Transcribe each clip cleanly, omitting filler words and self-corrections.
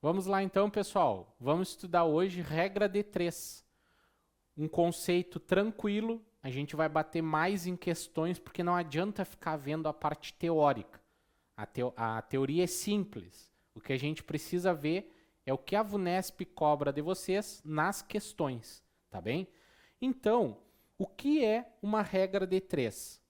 Vamos lá então, pessoal. Vamos estudar hoje regra de 3. Um conceito tranquilo. A gente vai bater mais em questões porque não adianta ficar vendo a parte teórica. A teoria é simples. O que a gente precisa ver é o que a VUNESP cobra de vocês nas questões, tá bem? Então, o que é uma regra de 3?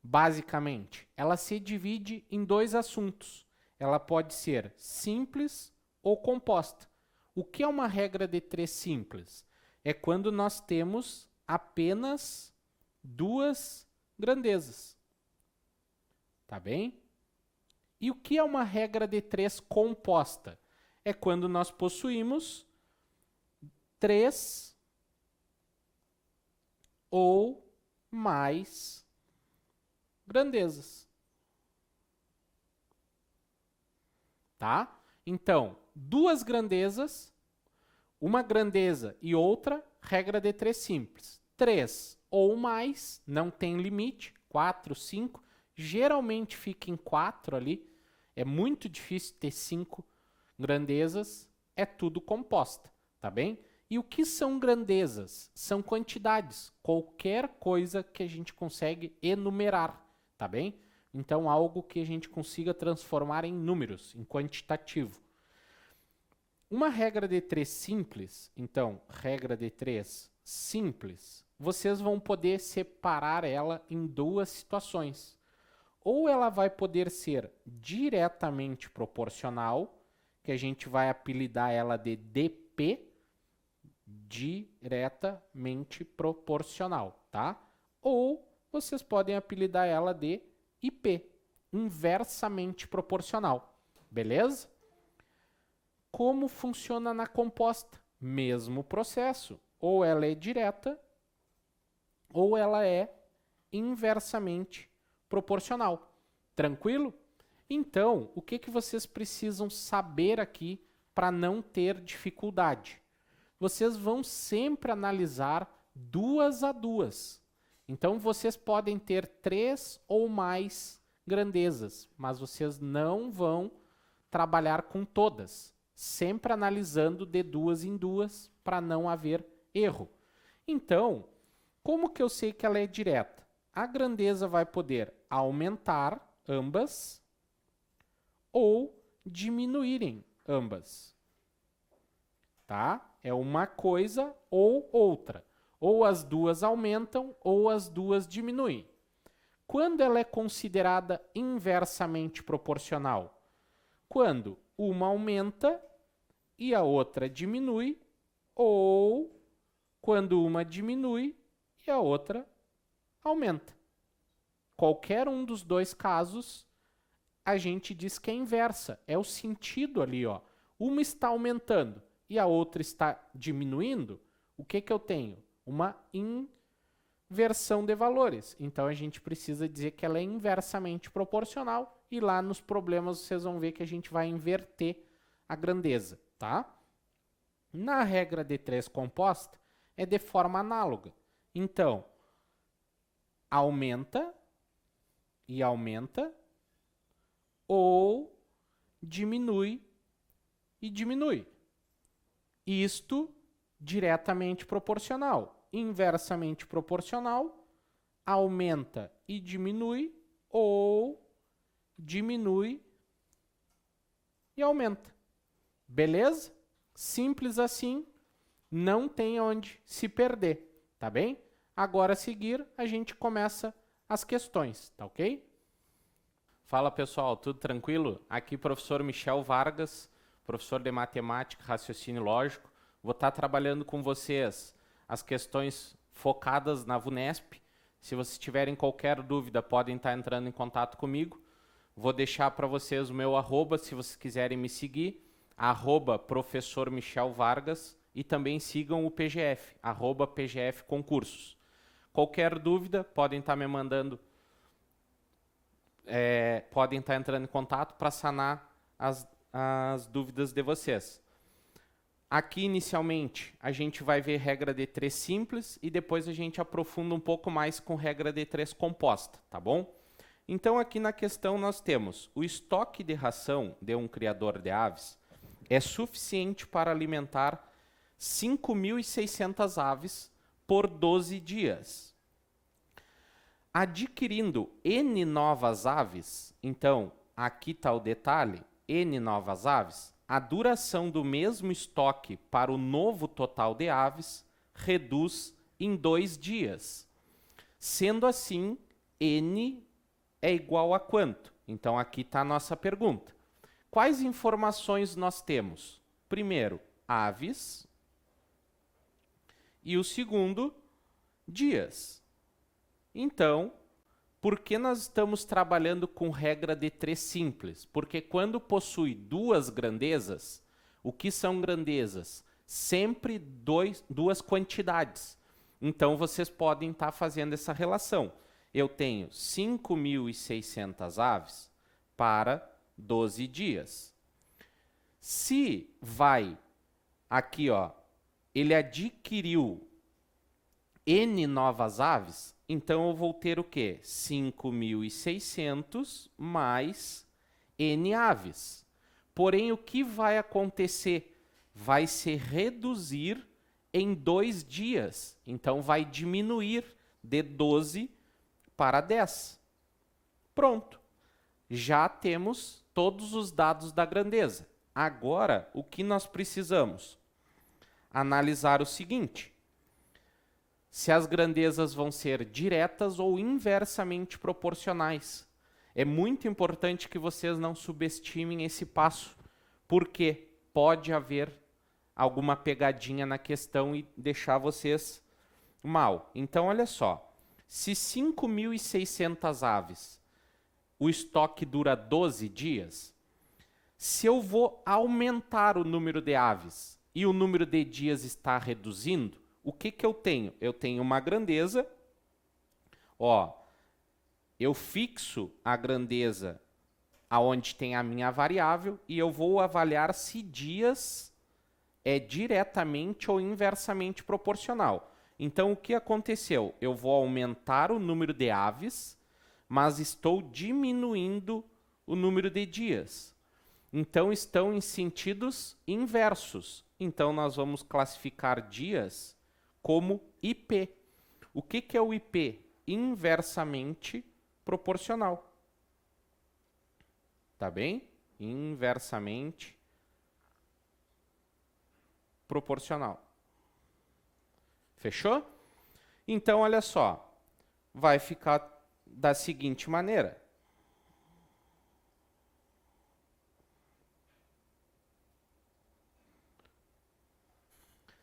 Basicamente, ela se divide em dois assuntos. Ela pode ser simples ou composta. O que é uma regra de 3 simples? É quando nós temos apenas duas grandezas. Tá bem? E o que é uma regra de 3 composta? É quando nós possuímos 3 ou mais grandezas. Tá? Então, duas grandezas, uma grandeza e outra, regra de 3 simples. 3 ou mais, não tem limite, 4, 5, geralmente fica em 4 ali, é muito difícil ter 5 grandezas, é tudo composta, tá bem? E o que são grandezas? São quantidades, qualquer coisa que a gente consegue enumerar, tá bem? Então, algo que a gente consiga transformar em números, em quantitativo. Uma regra de 3 simples, então, regra de 3 simples, vocês vão poder separar ela em duas situações. Ou ela vai poder ser diretamente proporcional, que a gente vai apelidar ela de DP, diretamente proporcional, tá? Ou vocês podem apelidar ela de IP, inversamente proporcional, beleza? Como funciona na composta? Mesmo processo, ou ela é direta, ou ela é inversamente proporcional. Tranquilo? Então, o que vocês precisam saber aqui para não ter dificuldade? Vocês vão sempre analisar duas a duas. Então, vocês podem ter 3 ou mais grandezas, mas vocês não vão trabalhar com todas, sempre analisando de duas em duas para não haver erro. Então, como que eu sei que ela é direta? A grandeza vai poder aumentar ambas ou diminuírem ambas. Tá? É uma coisa ou outra. Ou as duas aumentam ou as duas diminuem. Quando ela é considerada inversamente proporcional? Quando uma aumenta e a outra diminui, ou quando uma diminui e a outra aumenta. Qualquer um dos dois casos, a gente diz que é inversa. É o sentido ali, ó. Uma está aumentando e a outra está diminuindo. O que eu tenho? Uma inversão de valores. Então, a gente precisa dizer que ela é inversamente proporcional e lá nos problemas vocês vão ver que a gente vai inverter a grandeza, tá? Na regra de 3 composta, é de forma análoga. Então, aumenta e aumenta, ou diminui e diminui. Isto diretamente proporcional. Inversamente proporcional, aumenta e diminui, ou diminui e aumenta. Beleza? Simples assim, não tem onde se perder, tá bem? Agora a seguir, a gente começa as questões, tá ok? Fala pessoal, tudo tranquilo? Aqui professor Michel Vargas, professor de Matemática e Raciocínio Lógico. Vou estar trabalhando com vocês as questões focadas na VUNESP. Se vocês tiverem qualquer dúvida, podem estar entrando em contato comigo. Vou deixar para vocês o meu arroba, se vocês quiserem me seguir, arroba professor Michel Vargas, e também sigam o PGF, arroba PGF Concursos. Qualquer dúvida, podem estar me mandando, podem estar entrando em contato para sanar as dúvidas de vocês. Aqui, inicialmente, a gente vai ver regra de 3 simples e depois a gente aprofunda um pouco mais com regra de 3 composta, tá bom? Então, aqui na questão nós temos o estoque de ração de um criador de aves é suficiente para alimentar 5.600 aves por 12 dias. Adquirindo N novas aves, então, aqui está o detalhe, N novas aves, a duração do mesmo estoque para o novo total de aves reduz em 2 dias. Sendo assim, N é igual a quanto? Então, aqui está a nossa pergunta. Quais informações nós temos? Primeiro, aves. E o segundo, dias. Então, por que nós estamos trabalhando com regra de 3 simples? Porque quando possui duas grandezas, o que são grandezas? Sempre duas quantidades. Então, vocês podem estar fazendo essa relação. Eu tenho 5.600 aves para 12 dias. Se vai aqui, ó, ele adquiriu N novas aves, então eu vou ter o quê? 5.600 mais N aves. Porém, o que vai acontecer? Vai se reduzir em 2 dias. Então, vai diminuir de 12 para 10. Pronto. Já temos todos os dados da grandeza. Agora, o que nós precisamos? Analisar o seguinte: se as grandezas vão ser diretas ou inversamente proporcionais. É muito importante que vocês não subestimem esse passo, porque pode haver alguma pegadinha na questão e deixar vocês mal. Então, olha só, se 5.600 aves, o estoque dura 12 dias, se eu vou aumentar o número de aves e o número de dias está reduzindo, o que que eu tenho? Eu tenho uma grandeza, ó, eu fixo a grandeza aonde tem a minha variável e eu vou avaliar se dias é diretamente ou inversamente proporcional. Então, o que aconteceu? Eu vou aumentar o número de aves, mas estou diminuindo o número de dias. Então, estão em sentidos inversos. Então, nós vamos classificar dias como IP. O que que é o IP? Inversamente proporcional. Tá bem? Inversamente proporcional. Fechou? Então, olha só. Vai ficar da seguinte maneira.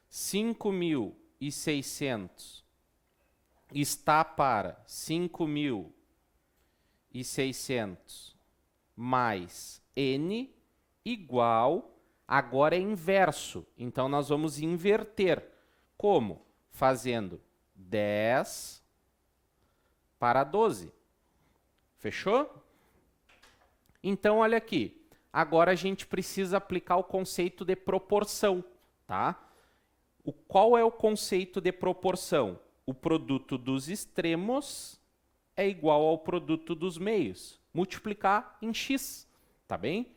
$5.600 está para 5.600 mais N igual, agora é inverso. Então, nós vamos inverter. Como? Fazendo 10 para 12. Fechou? Então, olha aqui. Agora a gente precisa aplicar o conceito de proporção, tá? Qual é o conceito de proporção? O produto dos extremos é igual ao produto dos meios. Multiplicar em x, tá bem?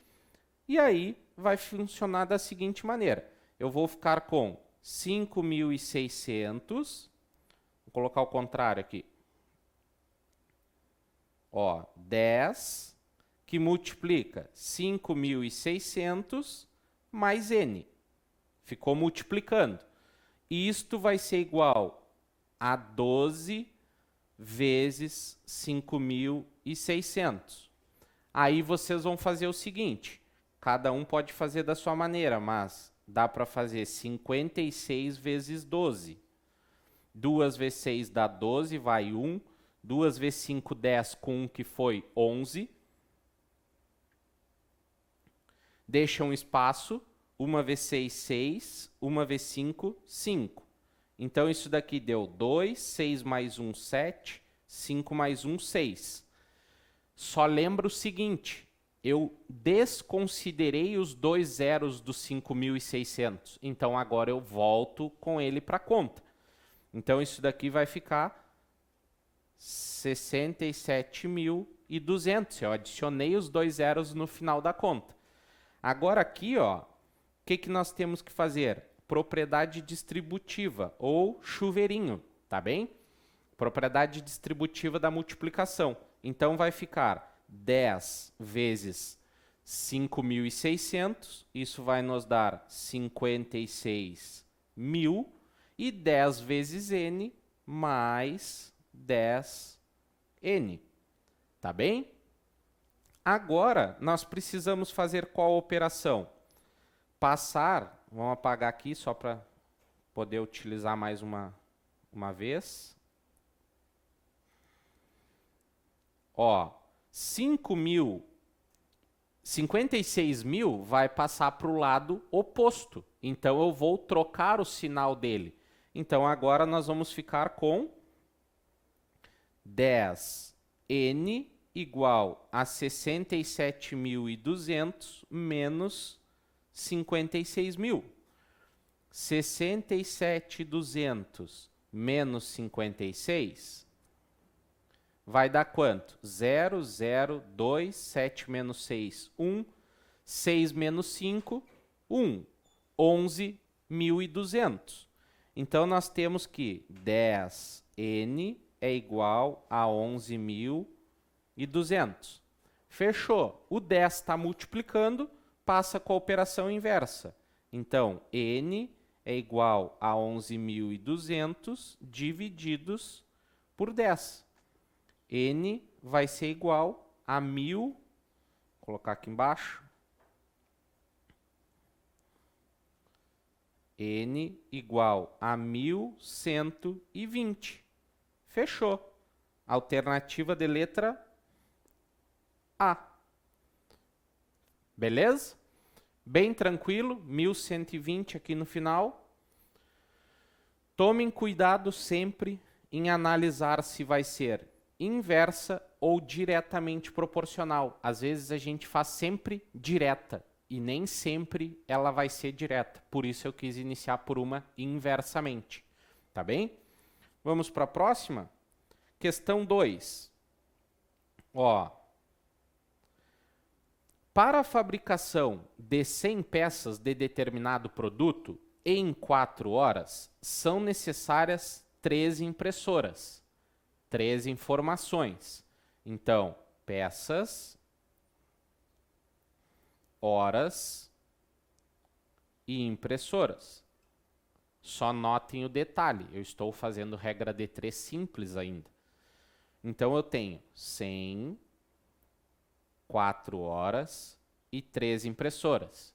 E aí vai funcionar da seguinte maneira. Eu vou ficar com 5.600, vou colocar o contrário aqui. Ó, 10, que multiplica 5.600 mais n. Ficou multiplicando. Isto vai ser igual a 12 vezes 5.600. Aí vocês vão fazer o seguinte, cada um pode fazer da sua maneira, mas dá para fazer 56 vezes 12. 2 vezes 6 dá 12, vai 1. 2 vezes 5, 10, com 1 que foi 11. Deixa um espaço. 1 vezes 6, 6. 1 vezes 5, 5. Então, isso daqui deu 2, 6 mais 1, 7, 5 mais 1, 6. Só lembra o seguinte, eu desconsiderei os 2 zeros dos 5.600. Então, agora eu volto com ele para a conta. Então, isso daqui vai ficar 67.200. Eu adicionei os 2 zeros no final da conta. Agora aqui, ó, que nós temos que fazer? Propriedade distributiva ou chuveirinho, tá bem? Propriedade distributiva da multiplicação. Então, vai ficar 10 vezes 5.600, isso vai nos dar 56.000, e 10 vezes n mais 10n, tá bem? Agora, nós precisamos fazer qual operação? Passar, vamos apagar aqui só para poder utilizar mais uma vez. Ó, 56.000 vai passar para o lado oposto. Então, eu vou trocar o sinal dele. Então, agora nós vamos ficar com 10n igual a 67.200 menos 56.000. 67.200 menos 56 vai dar quanto? 0, 0, 2, 7 menos 6, 1, 6 menos 5, 1, 11.200. Então, nós temos que 10n é igual a 11.200. Fechou. O 10 está multiplicando, passa com a operação inversa. Então, n é igual a 11.200 divididos por 10. N vai ser igual a 1.000, vou colocar aqui embaixo, n igual a 1.120. Fechou. Alternativa de letra A. Beleza? Bem tranquilo, 1.120 aqui no final. Tomem cuidado sempre em analisar se vai ser inversa ou diretamente proporcional. Às vezes a gente faz sempre direta e nem sempre ela vai ser direta. Por isso eu quis iniciar por uma inversamente. Tá bem? Vamos para a próxima? Questão 2. Ó, para a fabricação de 100 peças de determinado produto em 4 horas, são necessárias 3 impressoras. 3 informações. Então, peças, horas e impressoras. Só notem o detalhe, eu estou fazendo regra de 3 simples ainda. Então, eu tenho 100, 4 horas e 3 impressoras.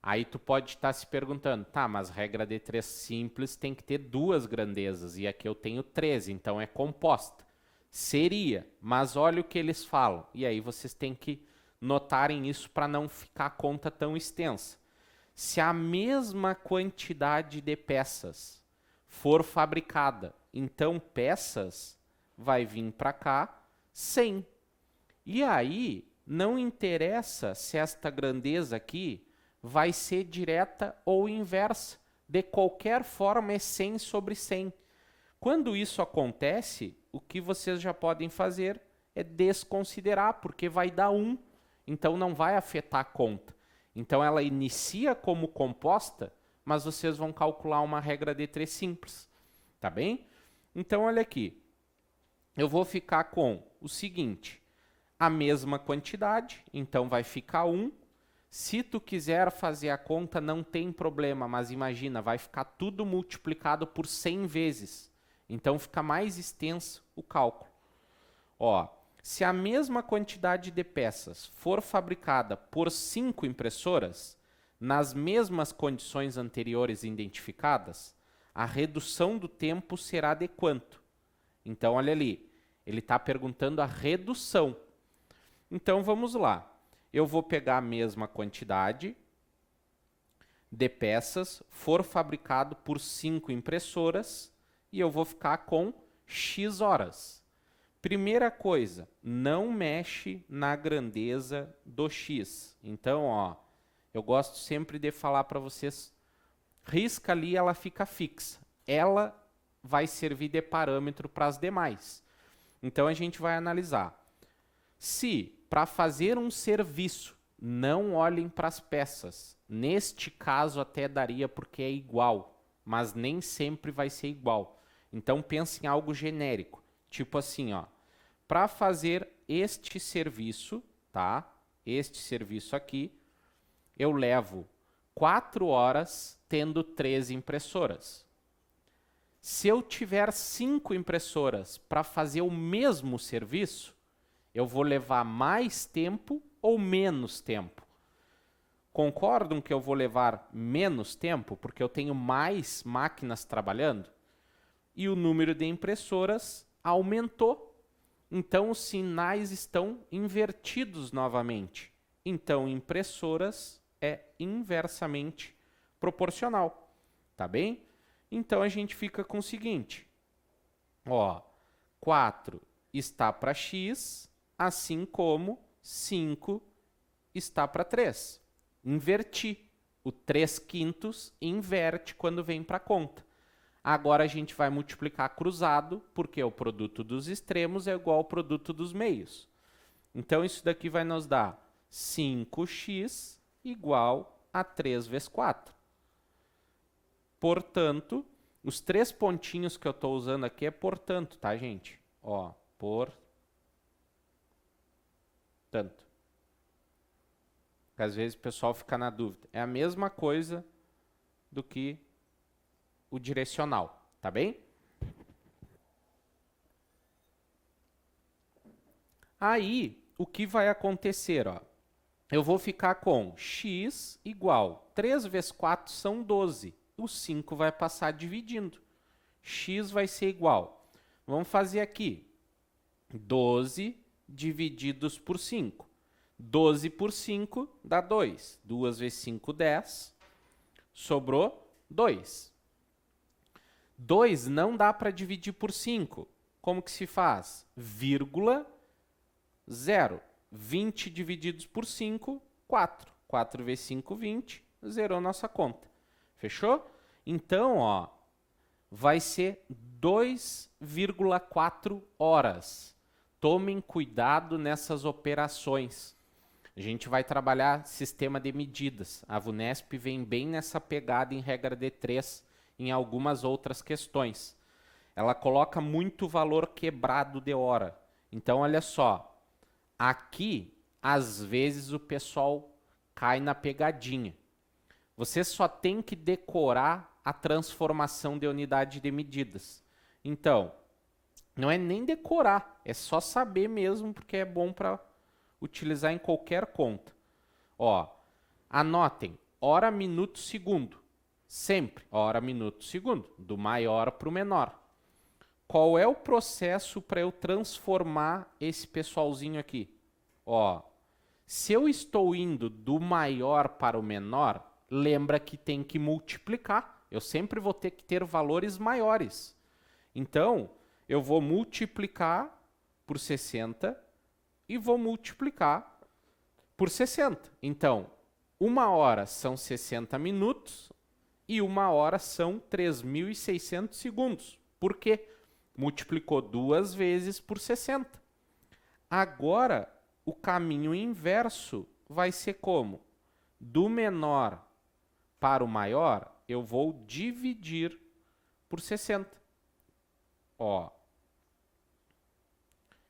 Aí tu pode estar se perguntando, tá, mas regra de 3 simples tem que ter 2 grandezas, e aqui eu tenho 3, então é composta. Seria, mas olha o que eles falam. E aí vocês têm que notarem isso para não ficar a conta tão extensa. Se a mesma quantidade de peças for fabricada, então peças vai vir para cá 100. E aí não interessa se esta grandeza aqui vai ser direta ou inversa. De qualquer forma, é 100 sobre 100. Quando isso acontece, o que vocês já podem fazer é desconsiderar, porque vai dar 1. Então, não vai afetar a conta. Então, ela inicia como composta, mas vocês vão calcular uma regra de 3 simples. Tá bem? Então, olha aqui. Eu vou ficar com o seguinte. A mesma quantidade, então vai ficar 1. Se tu quiser fazer a conta, não tem problema, mas imagina, vai ficar tudo multiplicado por 100 vezes. Então, fica mais extenso o cálculo. Ó, se a mesma quantidade de peças for fabricada por 5 impressoras, nas mesmas condições anteriores identificadas, a redução do tempo será de quanto? Então, olha ali, ele está perguntando a redução. Então, vamos lá. Eu vou pegar a mesma quantidade de peças, for fabricado por 5 impressoras, e eu vou ficar com X horas. Primeira coisa, não mexe na grandeza do X. Então, ó, eu gosto sempre de falar para vocês, risca ali, ela fica fixa. Ela vai servir de parâmetro para as demais. Então, a gente vai analisar. Se, para fazer um serviço não olhem para as peças. Neste caso até daria porque é igual, mas nem sempre vai ser igual. Então pense em algo genérico, tipo assim, ó, para fazer este serviço, tá? Este serviço aqui, eu levo 4 horas tendo 3 impressoras. Se eu tiver 5 impressoras para fazer o mesmo serviço, eu vou levar mais tempo ou menos tempo? Concordam que eu vou levar menos tempo porque eu tenho mais máquinas trabalhando? E o número de impressoras aumentou. Então os sinais estão invertidos novamente. Então impressoras é inversamente proporcional, tá bem? Então a gente fica com o seguinte, ó, 4 está para x, assim como 5 está para 3. Inverti. O 3/5 inverte quando vem para a conta. Agora a gente vai multiplicar cruzado, porque o produto dos extremos é igual ao produto dos meios. Então isso daqui vai nos dar 5x igual a 3 vezes 4. Portanto, os 3 pontinhos que eu estou usando aqui é portanto, tá, gente? Ó, portanto. Porque às vezes o pessoal fica na dúvida. É a mesma coisa do que o direcional, tá bem? Aí, o que vai acontecer, ó? Eu vou ficar com x igual 3 vezes 4 são 12. O 5 vai passar dividindo. X vai ser igual. Vamos fazer aqui. 12 divididos por 5. 12 por 5 dá 2. 2 vezes 5, 10. Sobrou 2. 2 não dá para dividir por 5. Como que se faz? Vírgula 0. 20 divididos por 5, 4. 4 vezes 5, 20. Zerou nossa conta. Fechou? Então, ó, vai ser 2,4 horas. Tomem cuidado nessas operações. A gente vai trabalhar sistema de medidas. A VUNESP vem bem nessa pegada em regra de 3, em algumas outras questões. Ela coloca muito valor quebrado de hora. Então, olha só. Aqui, às vezes, o pessoal cai na pegadinha. Você só tem que decorar a transformação de unidade de medidas. Então, não é nem decorar, é só saber mesmo, porque é bom para utilizar em qualquer conta. Ó, anotem, hora, minuto, segundo. Sempre, hora, minuto, segundo, do maior para o menor. Qual é o processo para eu transformar esse pessoalzinho aqui? Ó, se eu estou indo do maior para o menor, lembra que tem que multiplicar. Eu sempre vou ter que ter valores maiores. Então, eu vou multiplicar por 60 e vou multiplicar por 60. Então, 1 hora são 60 minutos e 1 hora são 3.600 segundos. Por quê? Multiplicou 2 vezes por 60. Agora, o caminho inverso vai ser como? Do menor para o maior, eu vou dividir por 60. Ó.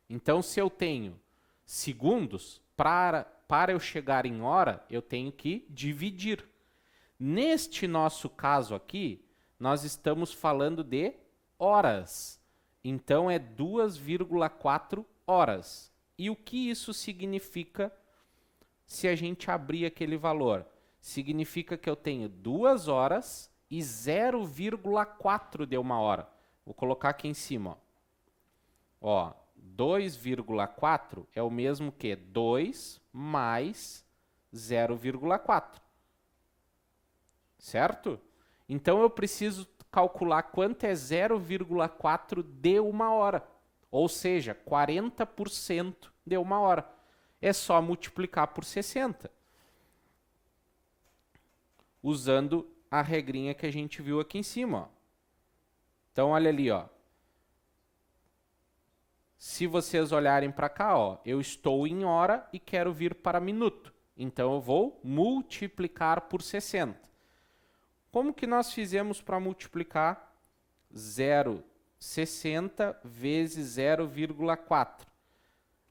Então, se eu tenho segundos, para eu chegar em hora, eu tenho que dividir. Neste nosso caso aqui, nós estamos falando de horas. Então, é 2,4 horas. E o que isso significa se a gente abrir aquele valor? Significa que eu tenho 2 horas e 0,4 de 1 hora. Vou colocar aqui em cima. Ó, 2,4 é o mesmo que 2 mais 0,4. Certo? Então, eu preciso calcular quanto é 0,4 de 1 hora. Ou seja, 40% de 1 hora. É só multiplicar por 60. Usando a regrinha que a gente viu aqui em cima. Ó. Então, olha ali. Ó. Se vocês olharem para cá, ó, eu estou em hora e quero vir para minuto. Então, eu vou multiplicar por 60. Como que nós fizemos para multiplicar 0,60 vezes 0,4?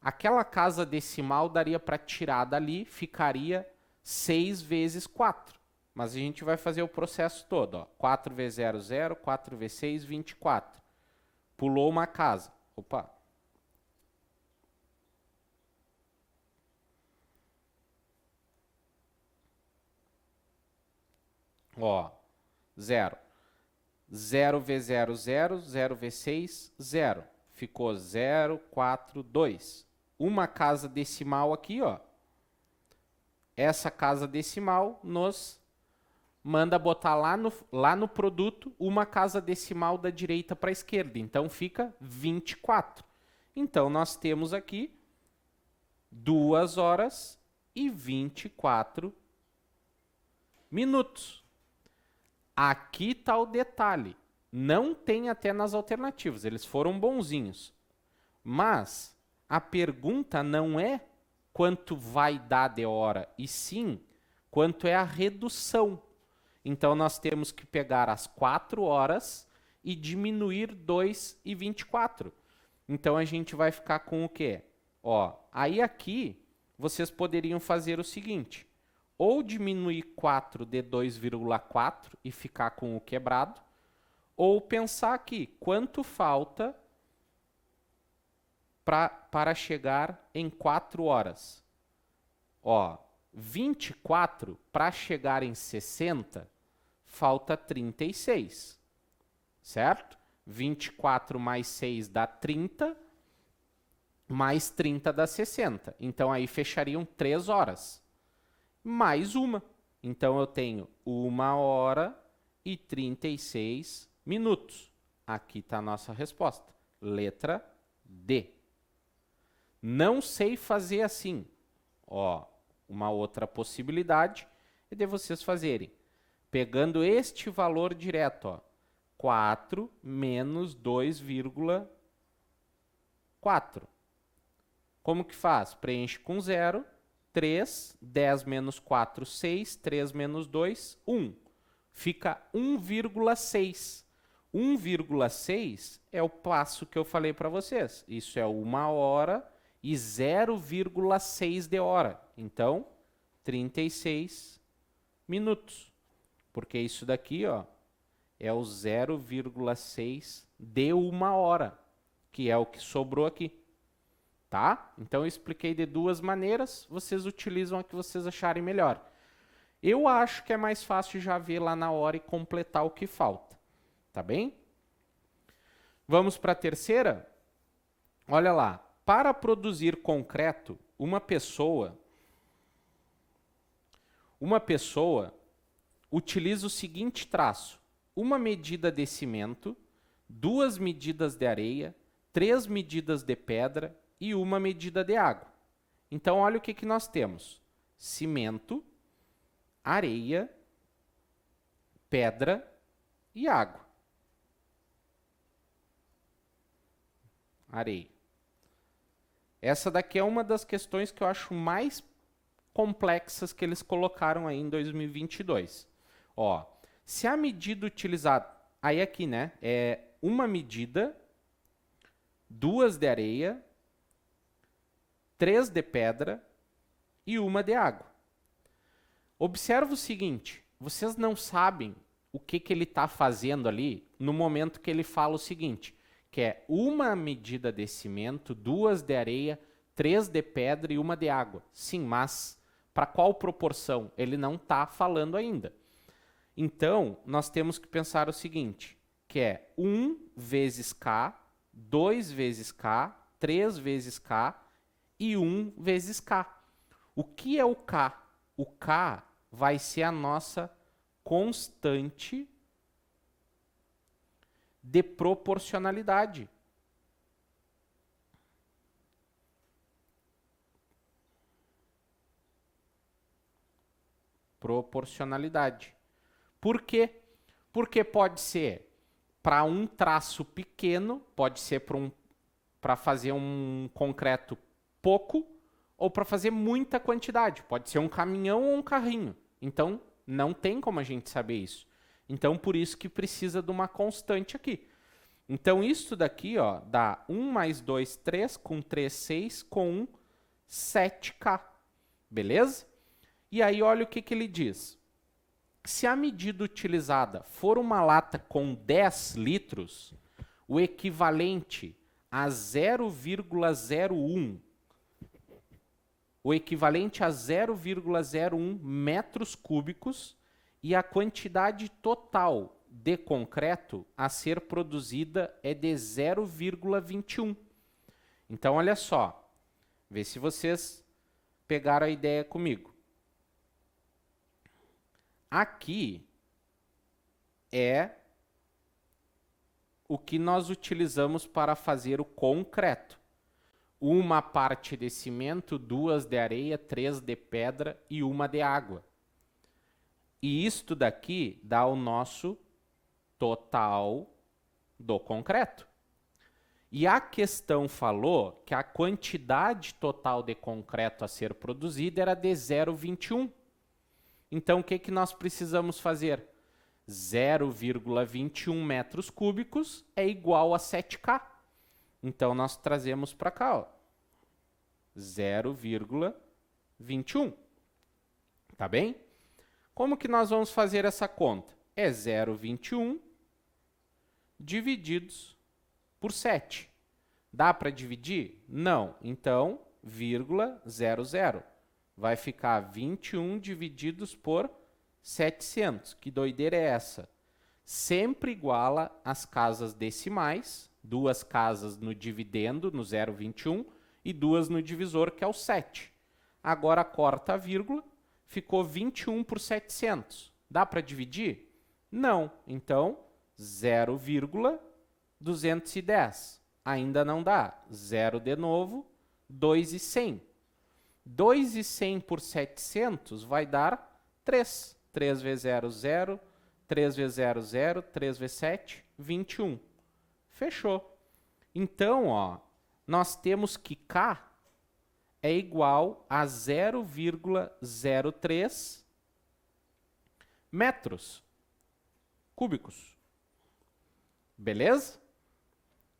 Aquela casa decimal daria para tirar dali, ficaria 6 vezes 4. Mas a gente vai fazer o processo todo. Ó. 4 vezes 0, 0. 4 vezes 6, 24. Pulou uma casa. Opa. Ó, 0. 0 vezes 0, 0. 0 vezes 6, 0. Ficou 0, 4, 2. Uma casa decimal aqui, ó. Essa casa decimal nos manda botar lá no produto uma casa decimal da direita para a esquerda. Então, fica 24. Então, nós temos aqui 2 horas e 24 minutos. Aqui está o detalhe. Não tem até nas alternativas. Eles foram bonzinhos. Mas a pergunta não é quanto vai dar de hora, e sim quanto é a redução. Então, nós temos que pegar as 4 horas e diminuir 2,24. Então, a gente vai ficar com o quê? Ó, aí aqui, vocês poderiam fazer o seguinte. Ou diminuir 4 de 2,4 e ficar com o quebrado. Ou pensar aqui, quanto falta para chegar em 4 horas? Ó, 24 para chegar em 60, falta 36, certo? 24 mais 6 dá 30, mais 30 dá 60. Então, aí fechariam 3 horas. Mais uma. Então, eu tenho 1 hora e 36 minutos. Aqui está a nossa resposta. Letra D. Não sei fazer assim. Ó, uma outra possibilidade é de vocês fazerem. Pegando este valor direto, ó, 4 menos 2,4. Como que faz? Preenche com 0. 3, 10 menos 4, 6, 3 menos 2, 1. Fica 1,6. 1,6 é o passo que eu falei para vocês. Isso é 1 hora e 0,6 de hora. Então, 36 minutos. Porque isso daqui, ó, é o 0,6 de 1 hora, que é o que sobrou aqui. Tá? Então, eu expliquei de duas maneiras, vocês utilizam a que vocês acharem melhor. Eu acho que é mais fácil já ver lá na hora e completar o que falta. Tá bem? Vamos para a terceira? Olha lá. Para produzir concreto, uma pessoa utiliza o seguinte traço. Uma medida de cimento, 2 medidas de areia, 3 medidas de pedra e 1 medida de água. Então, olha o que nós temos. Cimento, areia, pedra e água. Areia. Essa daqui é uma das questões que eu acho mais complexas que eles colocaram aí em 2022. Ó, se a medida utilizada... Aí aqui, né? É 1 medida, 2 de areia, 3 de pedra e 1 de água. Observa o seguinte, vocês não sabem o que ele está fazendo ali no momento que ele fala o seguinte, que é 1 medida de cimento, 2 de areia, 3 de pedra e 1 de água. Sim, mas para qual proporção? Ele não está falando ainda. Então, nós temos que pensar o seguinte, que é 1 vezes K, 2 vezes K, 3 vezes K e 1 vezes K. O que é o K? O K vai ser a nossa constante de proporcionalidade. Proporcionalidade. Por quê? Porque pode ser para um traço pequeno, pode ser para fazer um concreto pouco, ou para fazer muita quantidade. Pode ser um caminhão ou um carrinho. Então, não tem como a gente saber isso. Então, por isso que precisa de uma constante aqui. Então, isso daqui ó, dá 1 mais 2, 3, com 3, 6, com 1, 7K. Beleza? E aí, olha o que ele diz. Se a medida utilizada for uma lata com 10 litros, o equivalente a 0,01 metros cúbicos e a quantidade total de concreto a ser produzida é de 0,21. Então, olha só. Vê se vocês pegaram a ideia comigo. Aqui é o que nós utilizamos para fazer o concreto. Uma parte de cimento, 2 de areia, 3 de pedra e 1 de água. E isto daqui dá o nosso total do concreto. E a questão falou que a quantidade total de concreto a ser produzida era de 0,21. Então, o que nós precisamos fazer? 0,21 metros cúbicos é igual a 7K. Então, nós trazemos para cá, ó, 0,21. Tá bem? Como que nós vamos fazer essa conta? É 0,21 divididos por 7. Dá para dividir? Não. Então, vírgula 00. Vai ficar 21 divididos por 700. Que doideira é essa? Sempre iguala as casas decimais, 2 casas no dividendo, no 0,21, e 2 no divisor, que é o 7. Agora corta a vírgula, ficou 21 por 700. Dá para dividir? Não. Então, 0,210. Ainda não dá. 0 de novo, 2,100. 2,100 por 700 vai dar 3. 3 vezes 0, 0. 3 vezes 0, 0. 3 vezes 7, 21. Fechou. Então, ó, nós temos que K é igual a 0,03 metros cúbicos. Beleza?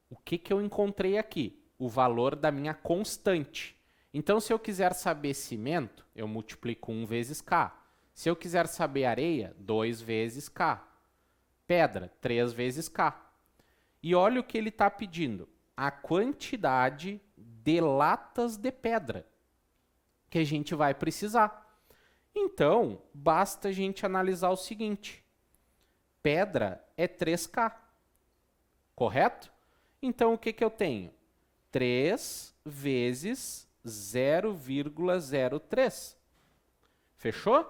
O que eu encontrei aqui? O valor da minha constante. Então, se eu quiser saber cimento, eu multiplico 1 vezes K. Se eu quiser saber areia, 2 vezes K. Pedra, 3 vezes K. E olha o que ele está pedindo. A quantidade de latas de pedra que a gente vai precisar. Então, basta a gente analisar o seguinte. Pedra é 3K. Correto? Então, o que eu tenho? 3 vezes 0,03. Fechou?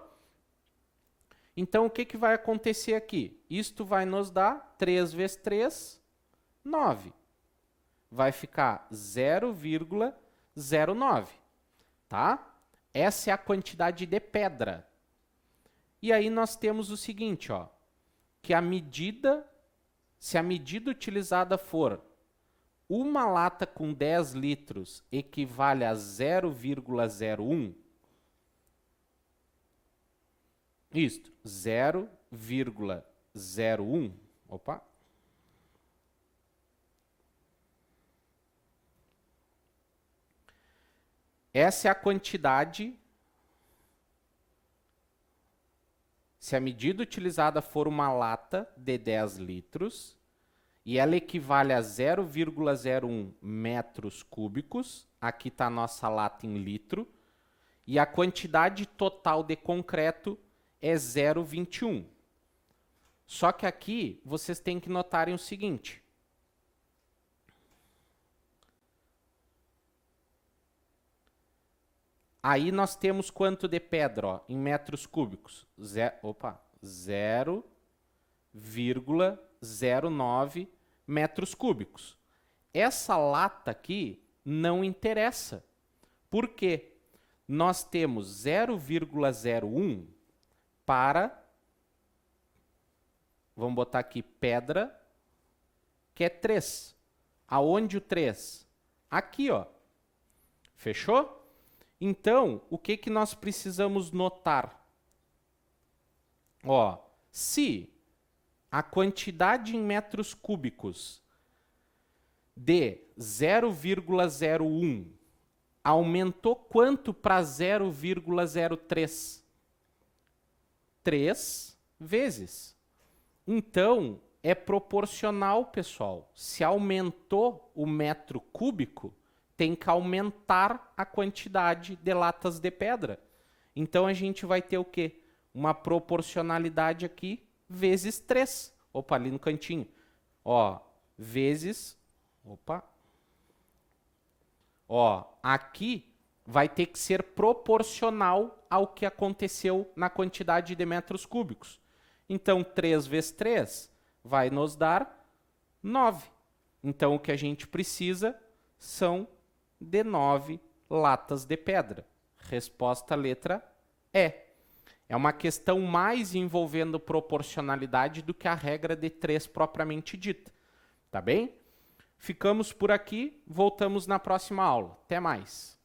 Então, o que vai acontecer aqui? Isto vai nos dar 3 vezes 3, 9. Vai ficar 0,09. Tá? Essa é a quantidade de pedra. E aí nós temos o seguinte, ó, que se a medida utilizada for uma lata com 10 litros equivale a 0,01, isto, 0,01, opa, essa é a quantidade, se a medida utilizada for uma lata de 10 litros, e ela equivale a 0,01 metros cúbicos, aqui está a nossa lata em litro, e a quantidade total de concreto é 0,21. Só que aqui vocês têm que notarem o seguinte. Aí nós temos quanto de pedra, ó, em metros cúbicos? 0,09 metros cúbicos. Essa lata aqui não interessa. Por quê? Nós temos 0,01 para, vamos botar aqui, pedra, que é 3. Aonde o 3? Aqui, ó. Fechou? Então, o que que nós precisamos notar? Ó, se a quantidade em metros cúbicos de 0,01 aumentou quanto para 0,03? 3 vezes. Então, é proporcional, pessoal. Se aumentou o metro cúbico, tem que aumentar a quantidade de latas de pedra. Então, a gente vai ter o quê? Uma proporcionalidade aqui vezes 3. Opa, ali no cantinho. Ó, vezes... Opa. Ó, aqui vai ter que ser proporcional ao que aconteceu na quantidade de metros cúbicos. Então, 3 vezes 3 vai nos dar 9. Então, o que a gente precisa são de 9 latas de pedra. Resposta letra E. É uma questão mais envolvendo proporcionalidade do que a regra de 3 propriamente dita. Tá bem? Ficamos por aqui, voltamos na próxima aula. Até mais.